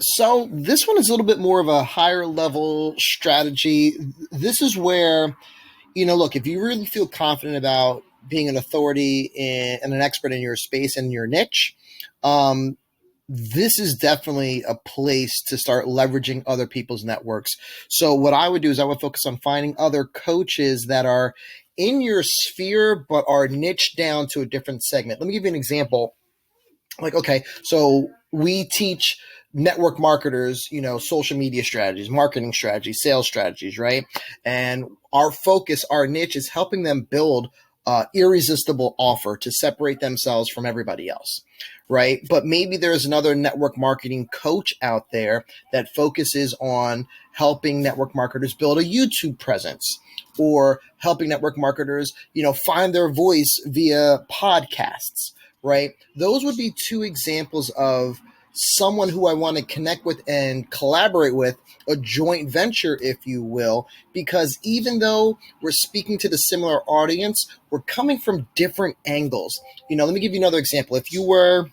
So this one is a little bit more of a higher level strategy. This is where, look, if you really feel confident about being an authority and an expert in your space and your niche, um, this is definitely a place to start leveraging other people's networks. So what I would do is I would focus on finding other coaches that are in your sphere, but are niched down to a different segment. Let me give you an example. Like, okay, so we teach network marketers, social media strategies, marketing strategies, sales strategies, right? And our focus, our niche is helping them build irresistible offer to separate themselves from everybody else, right? But maybe there's another network marketing coach out there that focuses on helping network marketers build a YouTube presence or helping network marketers, find their voice via podcasts, right? Those would be two examples of someone who I want to connect with and collaborate with, a joint venture, if you will, because even though we're speaking to the similar audience, we're coming from different angles. Let me give you another example. If you were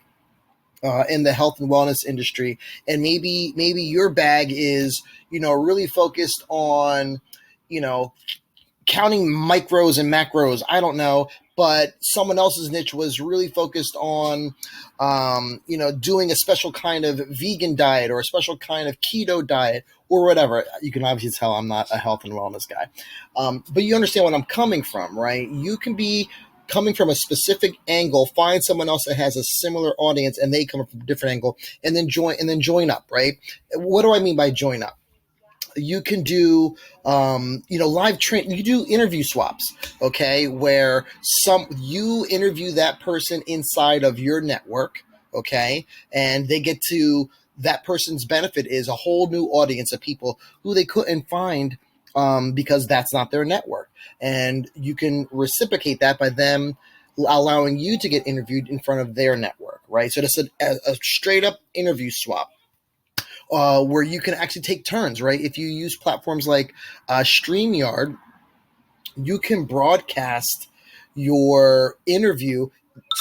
in the health and wellness industry, and maybe your bag is really focused on you know counting micros and macros. I don't know, but someone else's niche was really focused on, doing a special kind of vegan diet or a special kind of keto diet or whatever. You can obviously tell I'm not a health and wellness guy, but you understand what I'm coming from, right? You can be coming from a specific angle, find someone else that has a similar audience, and they come from a different angle, and then join up, right? What do I mean by join up? You can do live train. You do interview swaps, okay, where you interview that person inside of your network, okay, and they get to, that person's benefit is a whole new audience of people who they couldn't find because that's not their network, and you can reciprocate that by them allowing you to get interviewed in front of their network, right? So that's a straight up interview swap, where you can actually take turns, right? If you use platforms like StreamYard, you can broadcast your interview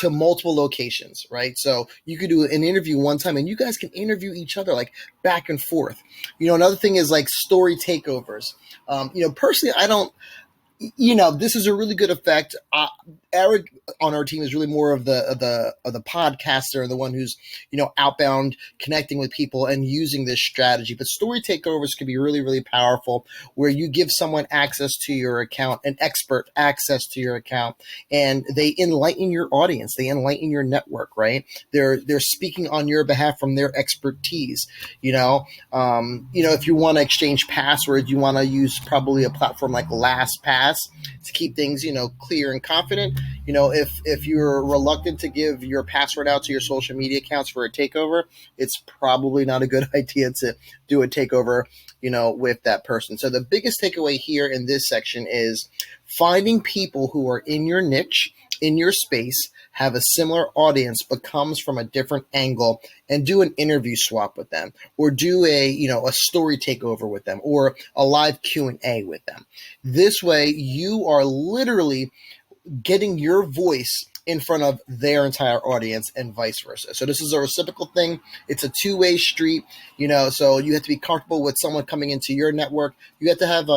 to multiple locations, right? So you could do an interview one time and you guys can interview each other like back and forth. Another thing is like story takeovers. Personally, I don't, this is a really good effect. Eric on our team is really more of the podcaster, the one who's outbound, connecting with people and using this strategy. But story takeovers can be really, really powerful, where you give someone access to your account, an expert access to your account, and they enlighten your audience, they enlighten your network, right? They're speaking on your behalf from their expertise. If you want to exchange passwords, you want to use probably a platform like LastPass to keep things, clear and confident. If you're reluctant to give your password out to your social media accounts for a takeover, it's probably not a good idea to do a takeover, with that person. So the biggest takeaway here in this section is finding people who are in your niche, in your space, have a similar audience but comes from a different angle, and do an interview swap with them, or do a story takeover with them, or a live Q&A with them. This way you are literally getting your voice in front of their entire audience and vice versa. So this is a reciprocal thing. It's a two-way street, so you have to be comfortable with someone coming into your network. You have to have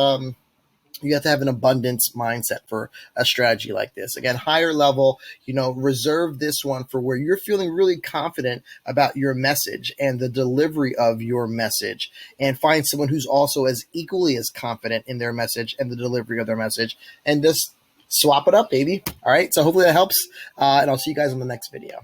an abundance mindset for a strategy like this. Again, higher level, reserve this one for where you're feeling really confident about your message and the delivery of your message, and find someone who's also as equally as confident in their message and the delivery of their message, and just swap it up, baby. All right. So hopefully that helps. And I'll see you guys in the next video.